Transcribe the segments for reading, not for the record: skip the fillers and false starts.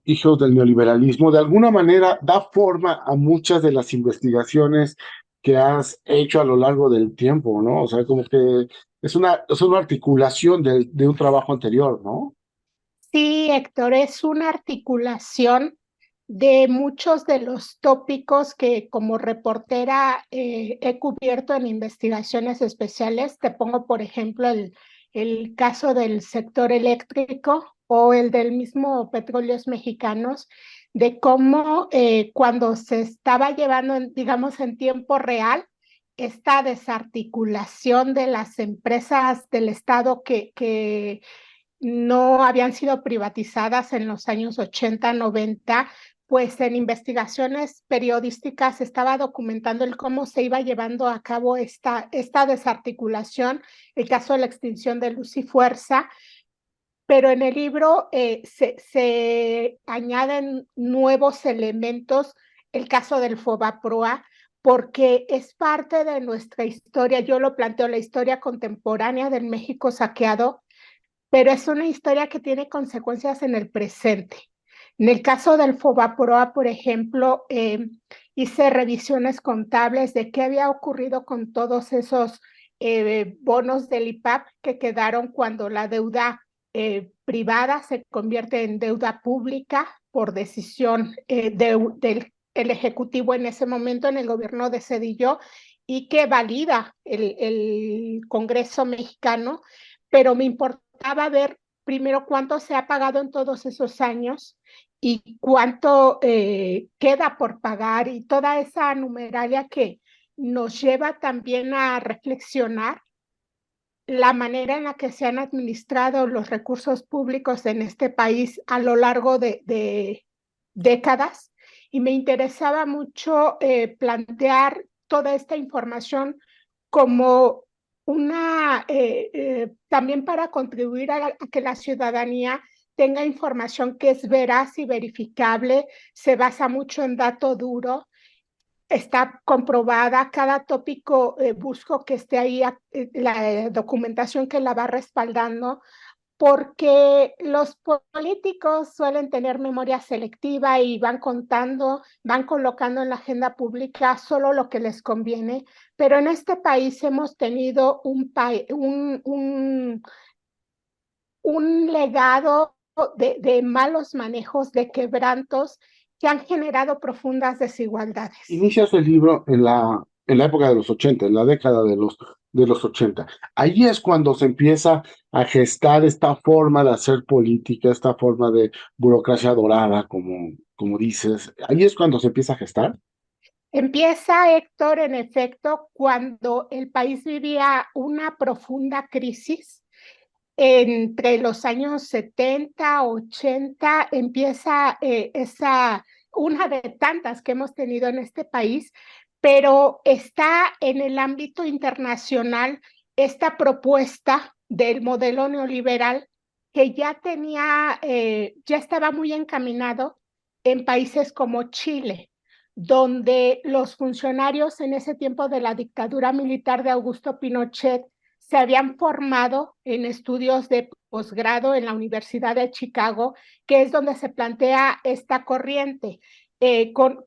hijos del neoliberalismo, de alguna manera da forma a muchas de las investigaciones que has hecho a lo largo del tiempo, ¿no? O sea, como que es una articulación de un trabajo anterior, ¿no? Sí, Héctor, es una articulación de muchos de los tópicos que como reportera he cubierto en investigaciones especiales. Te pongo, por ejemplo, el caso del sector eléctrico o el del mismo Petróleos Mexicanos, de cómo cuando se estaba llevando, digamos, en tiempo real, esta desarticulación de las empresas del Estado que no habían sido privatizadas en los años 80, 90, pues en investigaciones periodísticas se estaba documentando el cómo se iba llevando a cabo esta desarticulación, el caso de la extinción de Luz y Fuerza, pero en el libro se añaden nuevos elementos, el caso del Fobaproa, porque es parte de nuestra historia, yo lo planteo, la historia contemporánea del México saqueado, pero es una historia que tiene consecuencias en el presente. En el caso del Fobaproa, por ejemplo, hice revisiones contables de qué había ocurrido con todos esos bonos del IPAP que quedaron cuando la deuda privada se convierte en deuda pública por decisión del el Ejecutivo en ese momento, en el gobierno de Cedillo, y que valida el Congreso mexicano, pero me importaba ver primero cuánto se ha pagado en todos esos años y cuánto queda por pagar y toda esa numeralia que nos lleva también a reflexionar la manera en la que se han administrado los recursos públicos en este país a lo largo de décadas. Y me interesaba mucho plantear toda esta información como también para contribuir a que la ciudadanía tenga información que es veraz y verificable, se basa mucho en dato duro, está comprobada, cada tópico busco que esté ahí la documentación que la va respaldando, porque los políticos suelen tener memoria selectiva y van contando, van colocando en la agenda pública solo lo que les conviene, pero en este país hemos tenido un legado de malos manejos, de quebrantos que han generado profundas desigualdades. Inicias el libro en la época de los 80, en la década de los 80. Ahí es cuando se empieza a gestar esta forma de hacer política, esta forma de burocracia dorada, como dices. Ahí es cuando se empieza a gestar. Empieza, Héctor, en efecto, cuando el país vivía una profunda crisis. Entre los años 70, 80, empieza una de tantas que hemos tenido en este país, pero está en el ámbito internacional esta propuesta del modelo neoliberal que ya estaba muy encaminado en países como Chile, donde los funcionarios en ese tiempo de la dictadura militar de Augusto Pinochet se habían formado en estudios de posgrado en la Universidad de Chicago, que es donde se plantea esta corriente, con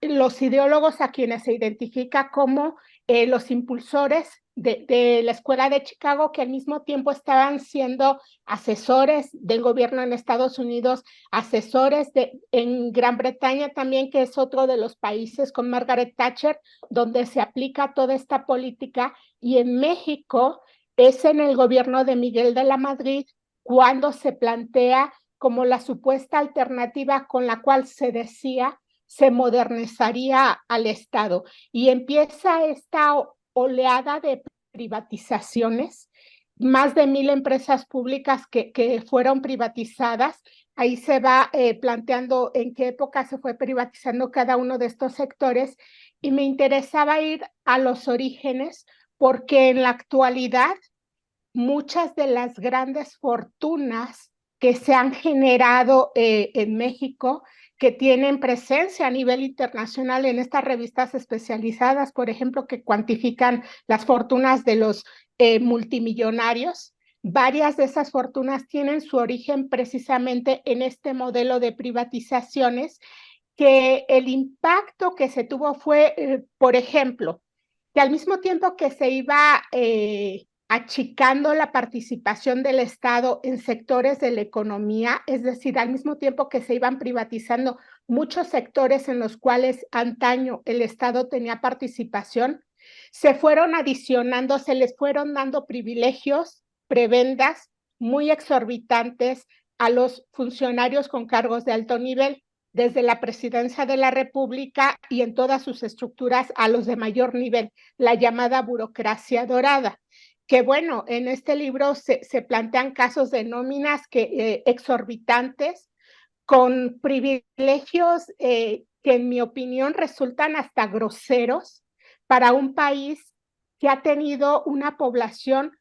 los ideólogos a quienes se identifica como los impulsores la Escuela de Chicago, que al mismo tiempo estaban siendo asesores del gobierno en Estados Unidos, asesores en Gran Bretaña también, que es otro de los países con Margaret Thatcher, donde se aplica toda esta política, y en México es en el gobierno de Miguel de la Madrid cuando se plantea como la supuesta alternativa con la cual se decía se modernizaría al Estado. Y empieza esta oleada de privatizaciones, más de 1,000 empresas públicas que fueron privatizadas. Ahí se va planteando en qué época se fue privatizando cada uno de estos sectores y me interesaba ir a los orígenes porque en la actualidad muchas de las grandes fortunas que se han generado en México, que tienen presencia a nivel internacional en estas revistas especializadas, por ejemplo, que cuantifican las fortunas de los multimillonarios, Varias de esas fortunas tienen su origen precisamente en este modelo de privatizaciones, que el impacto que se tuvo fue, por ejemplo, que al mismo tiempo que se iba achicando la participación del Estado en sectores de la economía, es decir, al mismo tiempo que se iban privatizando muchos sectores en los cuales antaño el Estado tenía participación, se fueron adicionando, se les fueron dando privilegios, prebendas muy exorbitantes a los funcionarios con cargos de alto nivel, desde la presidencia de la República y en todas sus estructuras a los de mayor nivel, la llamada burocracia dorada. Que bueno, en este libro se plantean casos de nóminas exorbitantes, con privilegios que en mi opinión resultan hasta groseros para un país que ha tenido una población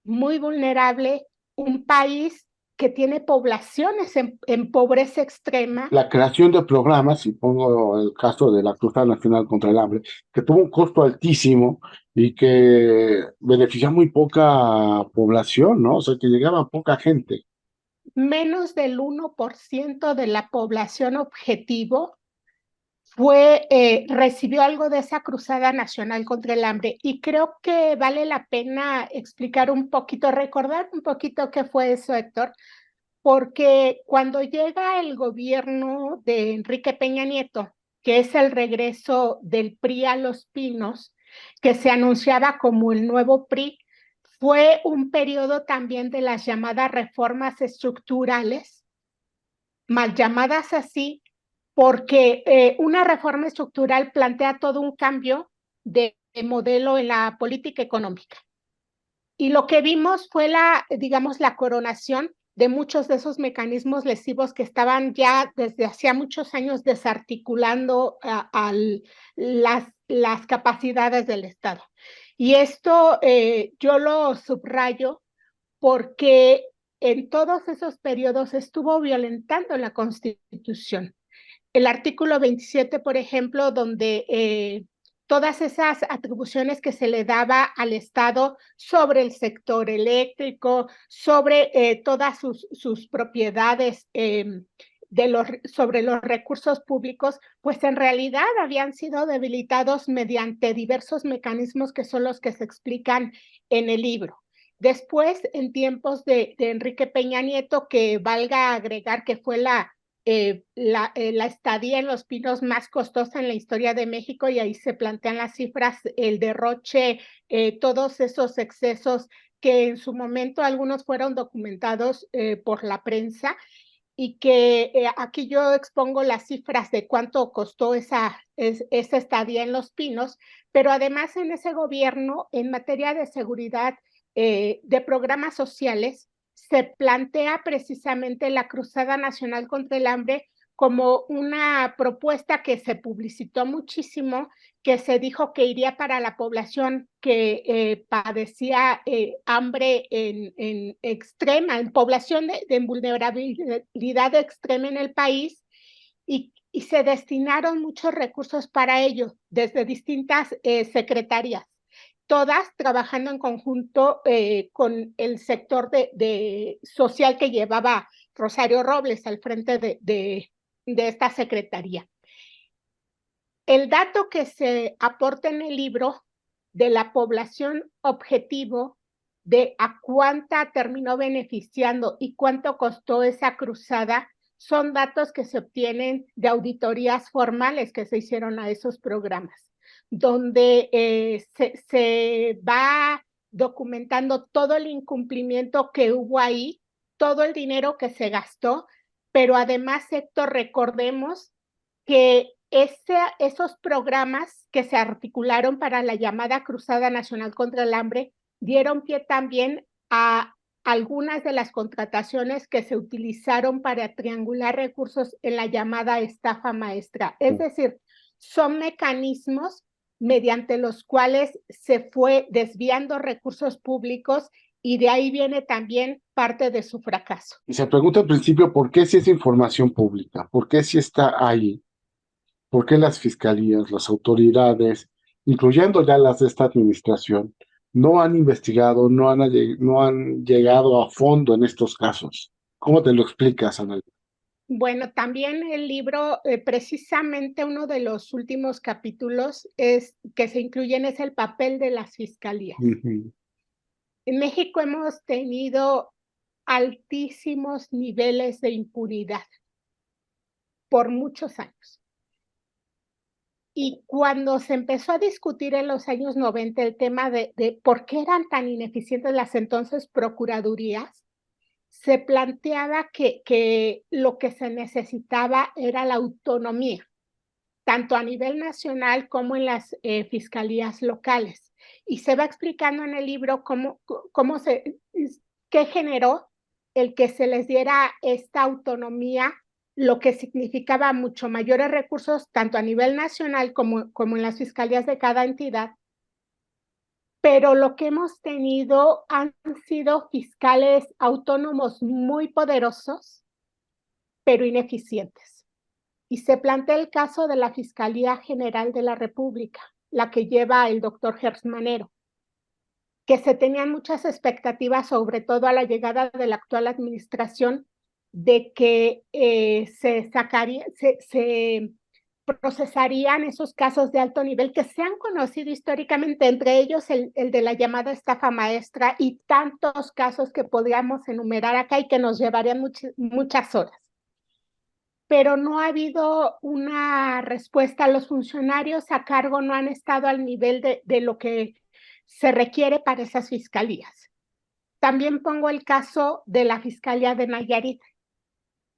muy vulnerable, un país que tiene poblaciones en pobreza extrema. La creación de programas, y pongo el caso de la Cruzada Nacional contra el Hambre, que tuvo un costo altísimo y que beneficia muy poca población, ¿no? O sea, que llegaba poca gente. Menos del 1% de la población objetivo recibió algo de esa cruzada nacional contra el hambre. Y creo que vale la pena explicar un poquito, recordar un poquito qué fue eso, Héctor, porque cuando llega el gobierno de Enrique Peña Nieto, que es el regreso del PRI a Los Pinos, que se anunciaba como el nuevo PRI, fue un periodo también de las llamadas reformas estructurales, mal llamadas así, porque una reforma estructural plantea todo un cambio de modelo en la política económica. Y lo que vimos fue digamos, la coronación de muchos de esos mecanismos lesivos que estaban ya desde hacía muchos años desarticulando las capacidades del Estado. Y esto yo lo subrayo porque en todos esos periodos estuvo violentando la Constitución. El artículo 27, por ejemplo, donde todas esas atribuciones que se le daba al Estado sobre el sector eléctrico, sobre todas sus propiedades sobre los recursos públicos, pues en realidad habían sido debilitados mediante diversos mecanismos que son los que se explican en el libro. Después, en tiempos de Enrique Peña Nieto, que valga agregar que fue la estadía en Los Pinos más costosa en la historia de México, y ahí se plantean las cifras, el derroche, todos esos excesos que en su momento algunos fueron documentados por la prensa, y que aquí yo expongo las cifras de cuánto costó esa estadía en Los Pinos, pero además en ese gobierno, en materia de seguridad, de programas sociales, se plantea precisamente la Cruzada Nacional contra el Hambre como una propuesta que se publicitó muchísimo, que se dijo que iría para la población que padecía hambre en extrema, en población de vulnerabilidad extrema en el país, y se destinaron muchos recursos para ello, desde distintas secretarías, todas trabajando en conjunto con el sector social que llevaba Rosario Robles al frente de esta secretaría. El dato que se aporta en el libro de la población objetivo, de a cuánta terminó beneficiando y cuánto costó esa cruzada, son datos que se obtienen de auditorías formales que se hicieron a esos programas, donde se va documentando todo el incumplimiento que hubo ahí, todo el dinero que se gastó, pero además, Héctor, recordemos que esos programas que se articularon para la llamada Cruzada Nacional contra el Hambre dieron pie también a algunas de las contrataciones que se utilizaron para triangular recursos en la llamada estafa maestra. Es decir, son mecanismos mediante los cuales se fue desviando recursos públicos, y de ahí viene también parte de su fracaso. Y se pregunta al principio, ¿por qué si es información pública? ¿Por qué si está ahí? ¿Por qué las fiscalías, las autoridades, incluyendo ya las de esta administración, no han investigado, no han llegado a fondo en estos casos. ¿Cómo te lo explicas, Ana? Bueno, también el libro, precisamente uno de los últimos capítulos es, que se incluyen es el papel de las fiscalías. Ujú. En México hemos tenido altísimos niveles de impunidad por muchos años. Y cuando se empezó a discutir en los años 90 el tema de por qué eran tan ineficientes las entonces procuradurías, se planteaba que lo que se necesitaba era la autonomía, tanto a nivel nacional como en las fiscalías locales. Y se va explicando en el libro qué generó el que se les diera esta autonomía, lo que significaba mucho mayores recursos, tanto a nivel nacional como en las fiscalías de cada entidad. Pero lo que hemos tenido han sido fiscales autónomos muy poderosos, pero ineficientes. Y se plantea el caso de la Fiscalía General de la República, la que lleva el doctor Gers Manero, que se tenían muchas expectativas, sobre todo a la llegada de la actual administración, de que se procesarían esos casos de alto nivel que se han conocido históricamente, entre ellos el de la llamada estafa maestra y tantos casos que podríamos enumerar acá y que nos llevarían muchas horas. Pero no ha habido una respuesta. Los funcionarios a cargo no han estado al nivel de lo que se requiere para esas fiscalías. También pongo el caso de la Fiscalía de Nayarit,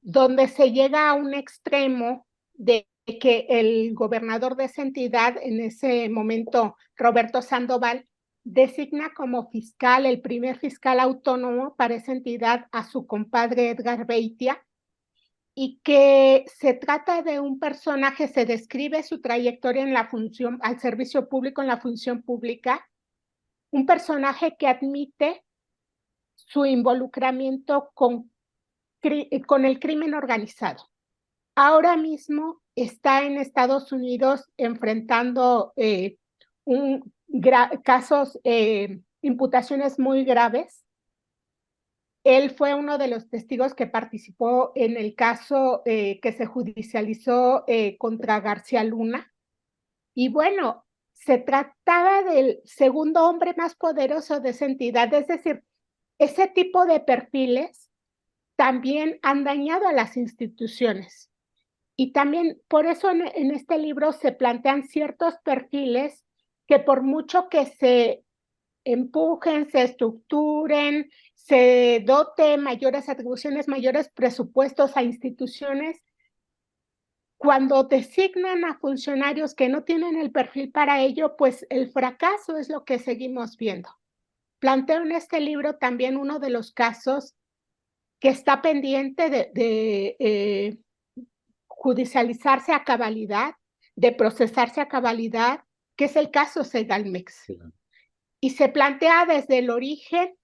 donde se llega a un extremo de que el gobernador de esa entidad, en ese momento Roberto Sandoval, designa como fiscal, el primer fiscal autónomo para esa entidad, a su compadre Edgar Beitia, y que se trata de un personaje, se describe su trayectoria en la función, al servicio público, en la función pública, un personaje que admite su involucramiento con el crimen organizado. Ahora mismo está en Estados Unidos enfrentando casos, imputaciones muy graves. Él fue uno de los testigos que participó en el caso que se judicializó contra García Luna. Y bueno, se trataba del segundo hombre más poderoso de esa entidad. Es decir, ese tipo de perfiles también han dañado a las instituciones. Y también por eso en este libro se plantean ciertos perfiles que por mucho que se empujen, se estructuren, se dote mayores atribuciones, mayores presupuestos a instituciones, cuando designan a funcionarios que no tienen el perfil para ello, pues el fracaso es lo que seguimos viendo. Planteo en este libro también uno de los casos que está pendiente de judicializarse a cabalidad, de procesarse a cabalidad, que es el caso Segalmex. Sí. Y se plantea desde el origen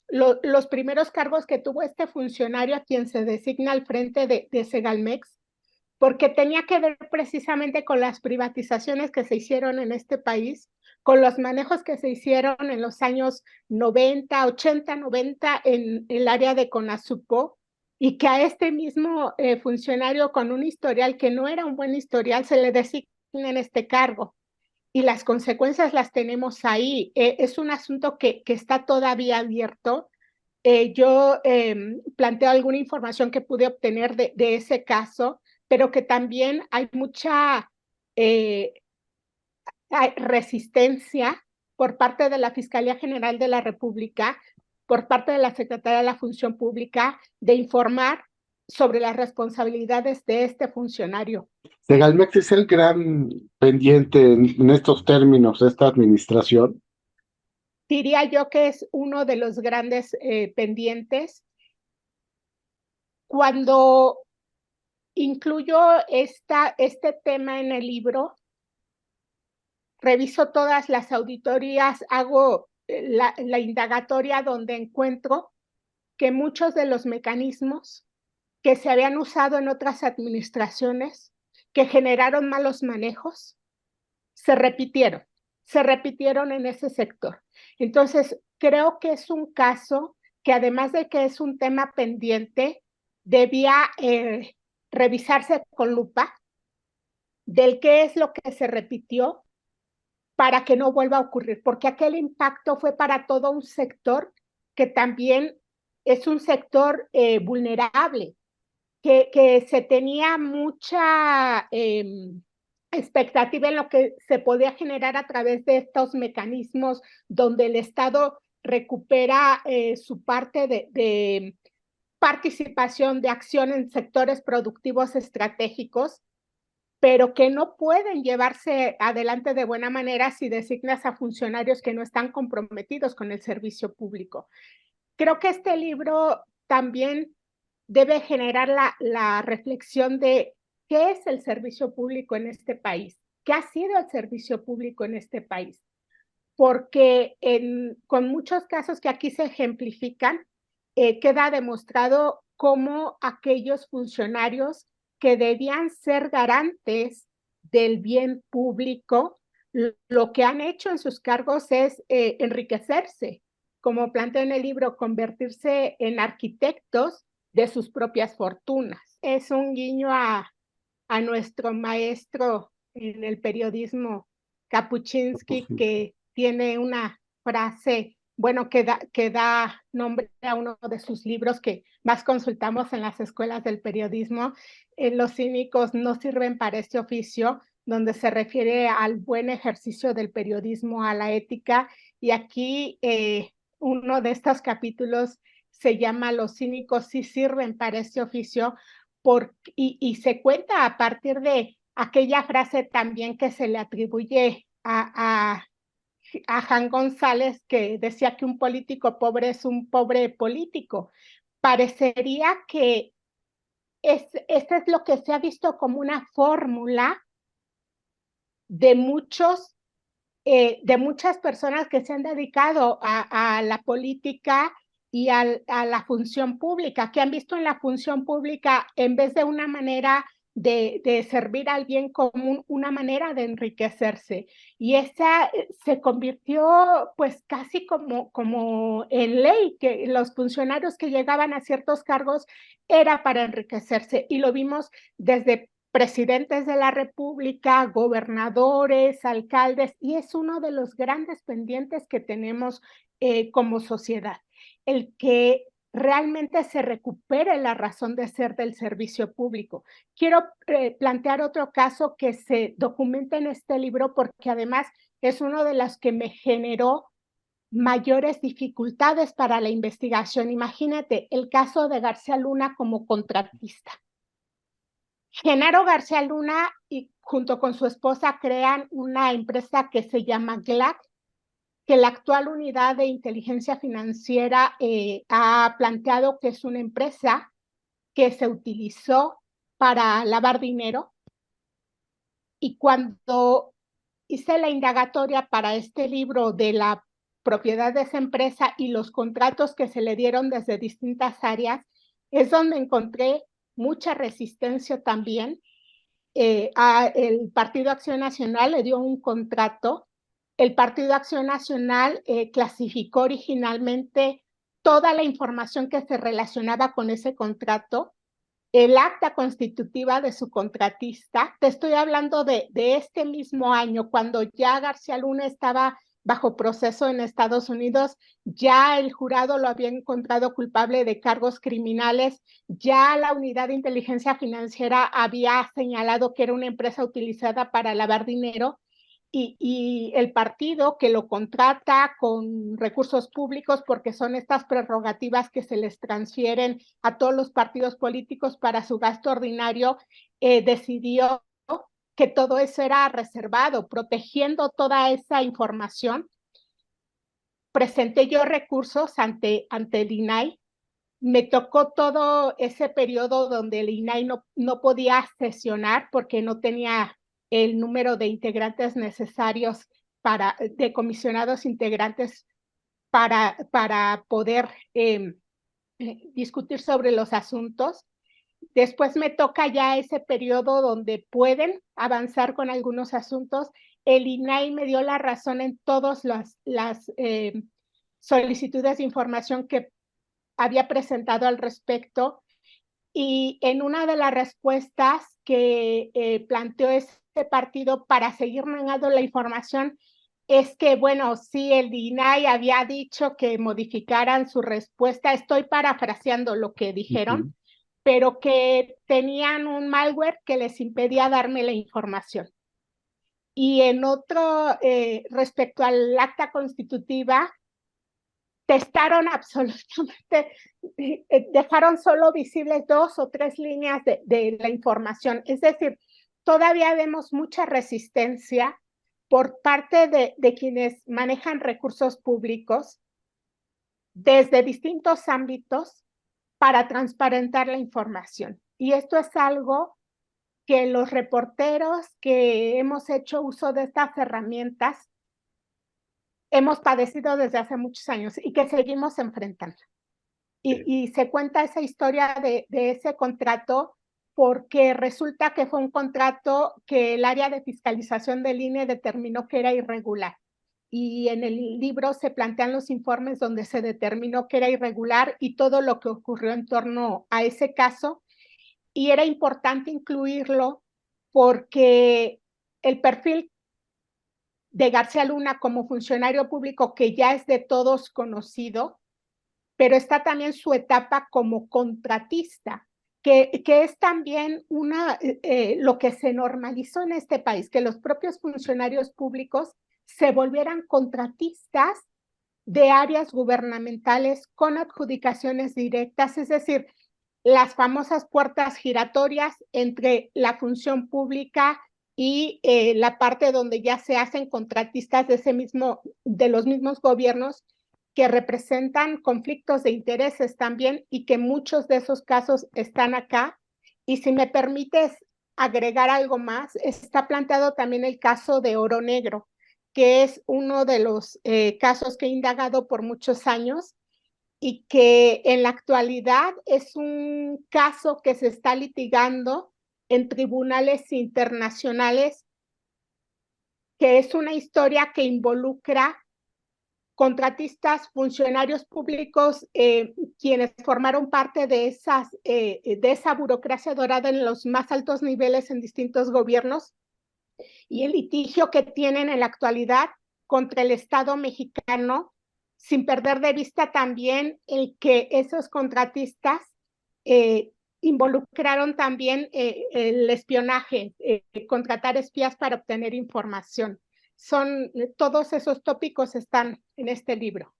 los primeros cargos que tuvo este funcionario a quien se designa al frente de Segalmex, porque tenía que ver precisamente con las privatizaciones que se hicieron en este país, con los manejos que se hicieron en los años 90, 80, 90 en el área de Conasupo, y que a este mismo funcionario con un historial que no era un buen historial se le designa en este cargo. Y las consecuencias las tenemos ahí. Es un asunto que está todavía abierto. Yo planteo alguna información que pude obtener de ese caso, pero que también hay mucha eh, hay resistencia por parte de la Fiscalía General de la República, por parte de la Secretaría de la Función Pública, de informar sobre las responsabilidades de este funcionario. Segalmex es el gran pendiente en estos términos de esta administración. Diría yo que es uno de los grandes pendientes. Cuando incluyo este tema en el libro, reviso todas las auditorías, hago la indagatoria donde encuentro que muchos de los mecanismos que se habían usado en otras administraciones, que generaron malos manejos, se repitieron. se repitieron en ese sector. Entonces, creo que es un caso que además de que es un tema pendiente, debía revisarse con lupa del qué es lo que se repitió para que no vuelva a ocurrir, porque aquel impacto fue para todo un sector que también es un sector vulnerable, que se tenía mucha expectativa en lo que se podía generar a través de estos mecanismos donde el Estado recupera su parte de participación de acción en sectores productivos estratégicos, pero que no pueden llevarse adelante de buena manera si designas a funcionarios que no están comprometidos con el servicio público. Creo que este libro también debe generar la reflexión de qué es el servicio público en este país, qué ha sido el servicio público en este país, porque con muchos casos que aquí se ejemplifican, queda demostrado cómo aquellos funcionarios que debían ser garantes del bien público, lo que han hecho en sus cargos es enriquecerse, como plantea en el libro, convertirse en arquitectos de sus propias fortunas. Es un guiño a nuestro maestro en el periodismo, Kapuczynski, que tiene una frase, bueno, que da nombre a uno de sus libros que más consultamos en las escuelas del periodismo, Los cínicos no sirven para este oficio, donde se refiere al buen ejercicio del periodismo, a la ética, y aquí uno de estos capítulos se llama Los cínicos sí sirven para este oficio, y se cuenta a partir de aquella frase también que se le atribuye a Jan González, que decía que un político pobre es un pobre político. Parecería que este es lo que se ha visto como una fórmula de de muchas personas que se han dedicado a la política y a la función pública, que han visto en la función pública, en vez de una manera de servir al bien común, una manera de enriquecerse. Y esa se convirtió pues casi como en ley, que los funcionarios que llegaban a ciertos cargos era para enriquecerse. Y lo vimos desde presidentes de la República, gobernadores, alcaldes, y es uno de los grandes pendientes que tenemos como sociedad, el que realmente se recupere la razón de ser del servicio público. Quiero plantear otro caso que se documenta en este libro porque además es uno de los que me generó mayores dificultades para la investigación. Imagínate el caso de García Luna como contratista. Genaro García Luna y junto con su esposa crean una empresa que se llama GLAC, que la actual unidad de inteligencia financiera ha planteado que es una empresa que se utilizó para lavar dinero. Y cuando hice la indagatoria para este libro de la propiedad de esa empresa y los contratos que se le dieron desde distintas áreas, es donde encontré mucha resistencia también. El Partido Acción Nacional le dio un contrato. El Partido Acción Nacional clasificó originalmente toda la información que se relacionaba con ese contrato, el acta constitutiva de su contratista. Te estoy hablando de este mismo año, cuando ya García Luna estaba bajo proceso en Estados Unidos, ya el jurado lo había encontrado culpable de cargos criminales, ya la unidad de inteligencia financiera había señalado que era una empresa utilizada para lavar dinero, y el partido que lo contrata con recursos públicos, porque son estas prerrogativas que se les transfieren a todos los partidos políticos para su gasto ordinario, decidió que todo eso era reservado, protegiendo toda esa información. Presenté yo recursos ante el INAI. Me tocó todo ese periodo donde el INAI no podía sesionar porque no tenía el número de integrantes necesarios de comisionados integrantes para poder discutir sobre los asuntos. Después me toca ya ese periodo donde pueden avanzar con algunos asuntos. el INAI me dio la razón en todas las solicitudes de información que había presentado al respecto, y en una de las respuestas que planteó este partido para seguir negando la información es que, bueno, sí, el INAI había dicho que modificaran su respuesta, estoy parafraseando lo que dijeron, pero que tenían un malware que les impedía darme la información. Y en otro, respecto al acta constitutiva, testaron absolutamente, dejaron solo visibles 2 o 3 líneas de la información. Es decir, todavía vemos mucha resistencia por parte de quienes manejan recursos públicos desde distintos ámbitos para transparentar la información. Y esto es algo que los reporteros que hemos hecho uso de estas herramientas hemos padecido desde hace muchos años y que seguimos enfrentando. Y se cuenta esa historia de ese contrato porque resulta que fue un contrato que el área de fiscalización del INE determinó que era irregular. Y en el libro se plantean los informes donde se determinó que era irregular y todo lo que ocurrió en torno a ese caso. Y era importante incluirlo porque el perfil de García Luna como funcionario público, que ya es de todos conocido, pero está también su etapa como contratista, que es también lo que se normalizó en este país, que los propios funcionarios públicos se volvieran contratistas de áreas gubernamentales con adjudicaciones directas, es decir, las famosas puertas giratorias entre la función pública y la parte donde ya se hacen contratistas de los mismos gobiernos, que representan conflictos de intereses también y que muchos de esos casos están acá. Y si me permites agregar algo más, está planteado también el caso de Oro Negro, que es uno de los casos que he indagado por muchos años y que en la actualidad es un caso que se está litigando en tribunales internacionales, que es una historia que involucra contratistas, funcionarios públicos, quienes formaron parte de esa burocracia dorada en los más altos niveles en distintos gobiernos, y el litigio que tienen en la actualidad contra el Estado mexicano, sin perder de vista también el que esos contratistas involucraron también el espionaje, contratar espías para obtener información. Todos esos tópicos están en este libro.